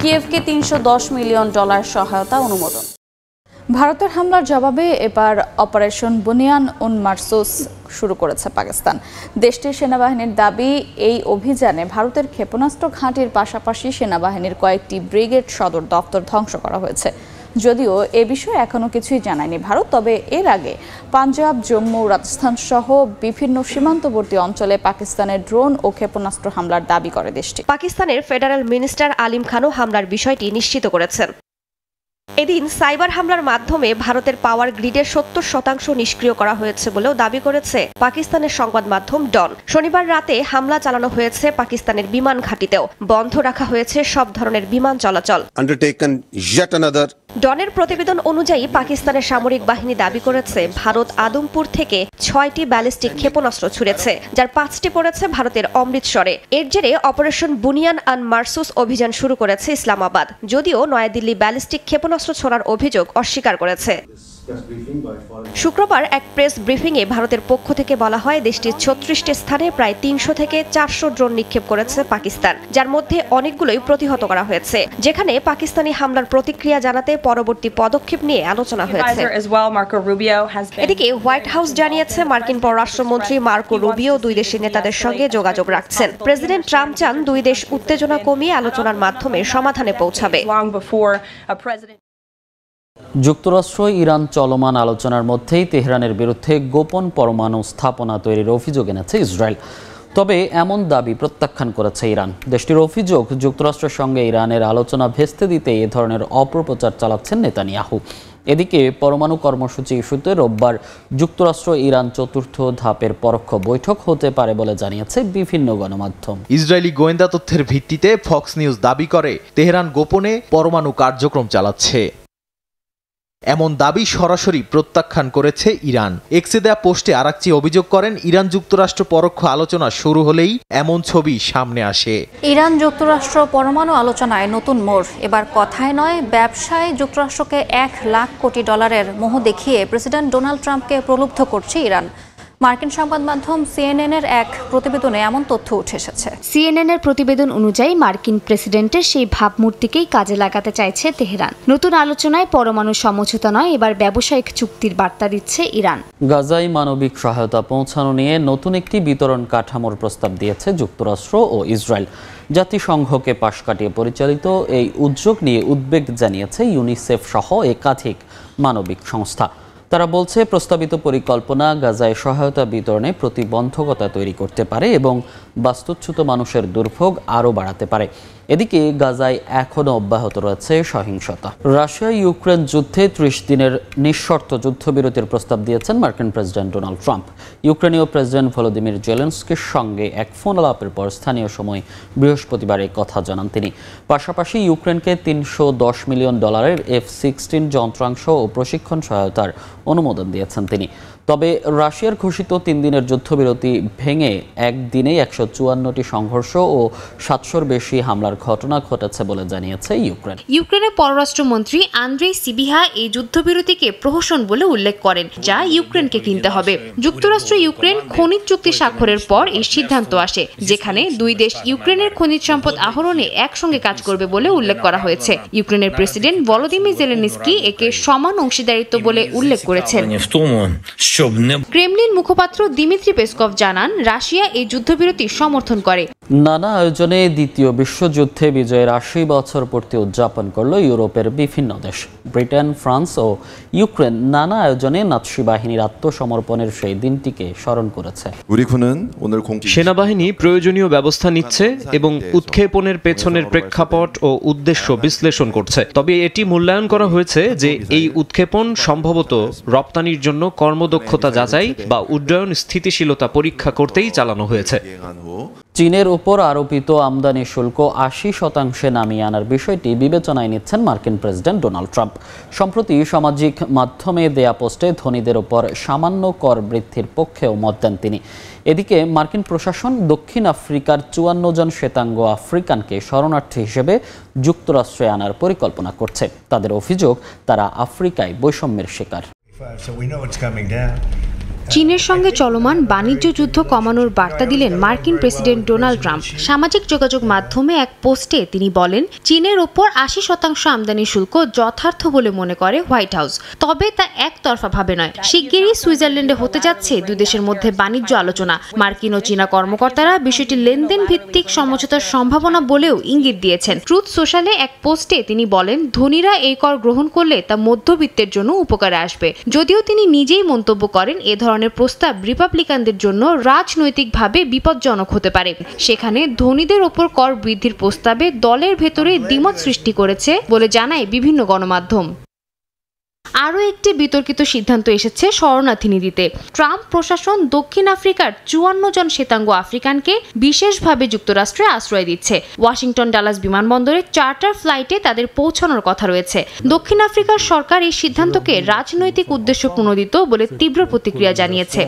কিয়েভকে $310 million সহায়তা অনুমোদন। ভারতের হামলার জবাবে এবার অপারেশন বুনিয়ান উন মারসুস শুরু করেছে পাকিস্তান। দেশটির সেনাবাহিনীর দাবি, এই অভিযানে ভারতের ক্ষেপণাস্ত্র ঘাঁটির পাশাপাশি সেনাবাহিনীর কয়েকটি ব্রিগেড সদর দপ্তর ধ্বংস করা হয়েছে। যদিও এ বিষয়ে এখনো কিছুই জানায়নি ভারত, তবে এর আগে পাঞ্জাব, জম্মু, রাজস্থান সহ বিভিন্ন সীমান্তবর্তী অঞ্চলে পাকিস্তানের ড্রোন ও ক্ষেপণাস্ত্র হামলার দাবি করে দেশটি। পাকিস্তানের ফেডারেল মিনিস্টার আলিম খানও হামলার বিষয়টি নিশ্চিত করেছেন। এদিন সাইবার হামলার মাধ্যমে ভারতের পাওয়ার গ্রিডের 70% নিষ্ক্রিয় করা হয়েছে বলেও দাবি করেছে পাকিস্তানের সংবাদ মাধ্যম ডন। শনিবার রাতে হামলা চালানো হয়েছে পাকিস্তানের বিমান ঘাঁটিতেও। বন্ধ রাখা হয়েছে সব ধরনের বিমান চলাচল। ডনের প্রতিবেদন অনুযায়ী পাকিস্তানের সামরিক বাহিনী দাবি করেছে ভারত আদমপুর থেকে 6টি ব্যালিস্টিক ক্ষেপণাস্ত্র ছুড়েছে, যার 5টি পড়েছে ভারতের অমৃতসরে। এর জেরে অপারেশন বুনিয়ান আন মারসুস অভিযান শুরু করেছে ইসলামাবাদ, যদিও নয়াদিল্লি ব্যালিস্টিক ক্ষেপণাস্ত্র ছোড়ার অভিযোগ অস্বীকার করেছে। শুক্রবার এক প্রেস ব্রিফিংয়ে ভারতের পক্ষ থেকে বলা হয়, দেশটির 36টি স্থানে প্রায় 300 থেকে 400 ড্রোন নিক্ষেপ করেছে পাকিস্তান, যার মধ্যে অনেকগুলোই প্রতিহত করা হয়েছে, যেখানে পাকিস্তানি হামলার প্রতিক্রিয়া জানাতে পরবর্তী পদক্ষেপ নিয়ে আলোচনা হয়েছে। এদিকে হোয়াইট হাউস জানিয়েছে মার্কিন পররাষ্ট্রমন্ত্রী মার্কো রুবিও দুই দেশের নেতাদের সঙ্গে যোগাযোগ রাখছেন। প্রেসিডেন্ট ট্রাম্প চান দুই দেশ উত্তেজনা কমিয়ে আলোচনার মাধ্যমে সমাধানে পৌঁছাবে। যুক্তরাষ্ট্র ইরান চলমান আলোচনার মধ্যেই তেহরানের বিরুদ্ধে গোপন পরমাণু স্থাপনা তৈরির অভিযোগ এনেছে ইসরায়েল। তবে এমন দাবি প্রত্যাখ্যান করেছে ইরান। দেশটির অভিযোগ, যুক্তরাষ্ট্রের সঙ্গে ইরানের আলোচনা ভেস্তে দিতে এ ধরনের অপপ্রচার চালাচ্ছেন নেতানিয়াহু। এদিকে পরমাণু কর্মসূচি ইস্যুতে রোববার যুক্তরাষ্ট্র ইরান চতুর্থ ধাপের পরোক্ষ বৈঠক হতে পারে বলে জানিয়েছে বিভিন্ন গণমাধ্যম। ইসরায়েলি গোয়েন্দা তথ্যের ভিত্তিতে ফক্স নিউজ দাবি করে তেহরান গোপনে পরমাণু কার্যক্রম চালাচ্ছে। এমন দাবি সরাসরি প্রত্যাখ্যান করেছে ইরান। এক্সে দেয়া পোস্টে আরাকচি অভিযোগ করেন, ইরান যুক্তরাষ্ট্র পরোক্ষ আলোচনা শুরু হলেই এমন ছবি সামনে আসে। ইরান যুক্তরাষ্ট্র পরমাণু আলোচনায় নতুন মোড়। এবার কথায় নয়, ব্যবসায় যুক্তরাষ্ট্রকে $1 লাখ কোটি মোহ দেখিয়ে প্রেসিডেন্ট ডোনাল্ড ট্রাম্পকে প্রলুব্ধ করছে ইরান। মার্কিন সংবাদ মাধ্যম সিএনএন-এর এক প্রতিবেদনে এমন তথ্য উঠে এসেছে। সিএনএন-এর প্রতিবেদন অনুযায়ী মার্কিন প্রেসিডেন্টের সেই ভাবমূর্তিকেই কাজে লাগাতে চাইছে তেহরান। নতুন আলোচনায় পরমাণু সমঝোতা নয়, এবার ব্যবসায়িক চুক্তির বার্তা দিচ্ছে ইরান। গাজায় মানবিক সহায়তা পৌঁছানো নিয়ে নতুন একটি বিতরণ কাঠামোর প্রস্তাব দিয়েছে যুক্তরাষ্ট্র ও ইসরায়েল। জাতিসংঘকে পাশ কাটিয়ে পরিচালিত এই উদ্যোগ নিয়ে উদ্বেগ জানিয়েছে ইউনিসেফ সহ একাধিক মানবিক সংস্থা। তারা বলছে, প্রস্তাবিত পরিকল্পনা গাজায় সহায়তা বিতরণে প্রতিবন্ধকতা তৈরি করতে পারে এবং বাস্তুচ্যুত মানুষের দুর্ভোগ আরও বাড়াতে পারে। এদিকে গাজায় এখনও অব্যাহত রয়েছে সহিংসতা। রাশিয়া ইউক্রেন যুদ্ধে 30 দিনের নিঃশর্ত যুদ্ধবিরতির প্রস্তাব দিয়েছেন মার্কিন প্রেসিডেন্ট ডোনাল্ড ট্রাম্প। ইউক্রেনীয় প্রেসিডেন্ট ভলোদিমির জেলেনস্কির সঙ্গে এক ফোন আলাপের পর স্থানীয় সময় বৃহস্পতিবার এই কথা জানান তিনি। পাশাপাশি ইউক্রেনকে $310 মিলিয়ন F-16 যন্ত্রাংশ ও প্রশিক্ষণ সহায়তার অনুমোদন দিয়েছেন তিনি। তবে রাশিয়ার ঘোষিত 3 দিনের যুদ্ধবিরতি ভেঙে একদিনে 154টি সংঘর্ষ ও 700-র বেশি হামলার ঘটনা ঘটেছে বলে জানিয়েছে ইউক্রেন। ইউক্রেনের পররাষ্ট্রমন্ত্রী আন্দ্রেই সিবিহা এই যুদ্ধবিরতিকে প্রহসন বলে উল্লেখ করেন, যা ইউক্রেনকে কিনতে হবে। যুক্তরাষ্ট্র ইউক্রেন খনিজ চুক্তি স্বাক্ষরের পর এই সিদ্ধান্ত আসে, যেখানে দুই দেশ ইউক্রেনের খনিজ সম্পদ আহরণে একসঙ্গে কাজ করবে বলে উল্লেখ করা হয়েছে। ইউক্রেনের প্রেসিডেন্ট ভলোদিমির জেলেনস্কি একে সমান অংশীদারিত্ব বলে উল্লেখ করেছেন। ক্রেমলিন মুখপাত্র দিমিত্রি পেসকভ জানান, রাশিয়া এই যুদ্ধবিরতি সমর্থন করে। নানা আয়োজনে দ্বিতীয় বিশ্বযুদ্ধে বিজয়ের 80 বছর পূর্তি উদযাপন করল ইউরোপের বিভিন্ন দেশ। ব্রিটেন, ফ্রান্স ও ইউক্রেন নানা আয়োজনে নাৎসি বাহিনীর আত্মসমর্পণের সেই দিনটিকে স্মরণ করেছে। সেনাবাহিনী প্রয়োজনীয় ব্যবস্থা নিচ্ছে এবং উৎক্ষেপণের পেছনের প্রেক্ষাপট ও উদ্দেশ্য বিশ্লেষণ করছে। তবে এটি মূল্যায়ন করা হয়েছে যে এই উৎক্ষেপণ সম্ভবত রপ্তানির জন্য কর্মদক্ষতা যাচাই বা উড্ডয়ন স্থিতিশীলতা পরীক্ষা করতেই চালানো হয়েছে। চীনের উপর আরোপিত আমদানি শুল্ক 80% নামিয়ে আনার বিষয়টি বিবেচনায় নিচ্ছেন মার্কিন প্রেসিডেন্ট ডোনাল্ড ট্রাম্প। সম্প্রতি সামাজিক মাধ্যমে দেয়া পোস্টে ধনীদের উপর সামান্য কর বৃদ্ধির পক্ষেও মত দেন তিনি। এদিকে মার্কিন প্রশাসন দক্ষিণ আফ্রিকার 54 জন শ্বেতাঙ্গ আফ্রিকানকে শরণার্থী হিসেবে যুক্তরাষ্ট্রে আনার পরিকল্পনা করছে। তাদের অভিযোগ, তারা আফ্রিকায় বৈষম্যের শিকার। চীনের সঙ্গে চলমান বাণিজ্য যুদ্ধ কমানোর বার্তা দিলেন মার্কিন প্রেসিডেন্ট ডোনাল্ড ট্রাম্প। সামাজিক যোগাযোগ মাধ্যমে এক পোস্টে তিনি বলেন, চীনের ওপর ৮০% আমদানি শুল্ক যথার্থ বলে মনে করে হোয়াইট হাউস, তবে তা একতরফাভাবে নয়। শিগগিরই সুইজারল্যান্ডে হতে যাচ্ছে দুই দেশের মধ্যে বাণিজ্য আলোচনা। মার্কিন ও চীনা কর্মকর্তারা বিষয়টি লেনদেন ভিত্তিক সমঝোতার সম্ভাবনা বলেও ইঙ্গিত দিয়েছেন। ট্রুথ সোশ্যালে এক পোস্টে তিনি বলেন, ধনীরা এই কর গ্রহণ করলে তা মধ্যবিত্তের জন্য উপকারে আসবে। যদিও তিনি নিজেই মন্তব্য করেন, এ ধরনের প্রস্তাব রিপাবলিকানদের জন্য রাজনৈতিকভাবে বিপজ্জনক হতে পারে। সেখানে ধনীদের ওপর কর বৃদ্ধির প্রস্তাবে দলের ভেতরে দ্বিমত সৃষ্টি করেছে বলে জানায় বিভিন্ন গণমাধ্যম। আরও একটি বিতর্কিত সিদ্ধান্ত এসেছে শরণার্থী নীতিতে। ট্রাম্প প্রশাসন দক্ষিণ আফ্রিকার ৫৪ জন শ্বেতাঙ্গ আফ্রিকানকে বিশেষভাবে যুক্তরাষ্ট্রে আশ্রয় দিচ্ছে। ওয়াশিংটন ডালাস বিমানবন্দরে চার্টার ফ্লাইটে তাদের পৌঁছানোর কথা রয়েছে। দক্ষিণ আফ্রিকার সরকার এই সিদ্ধান্তকে রাজনৈতিক উদ্দেশ্য প্রণোদিত বলে তীব্র প্রতিক্রিয়া জানিয়েছে।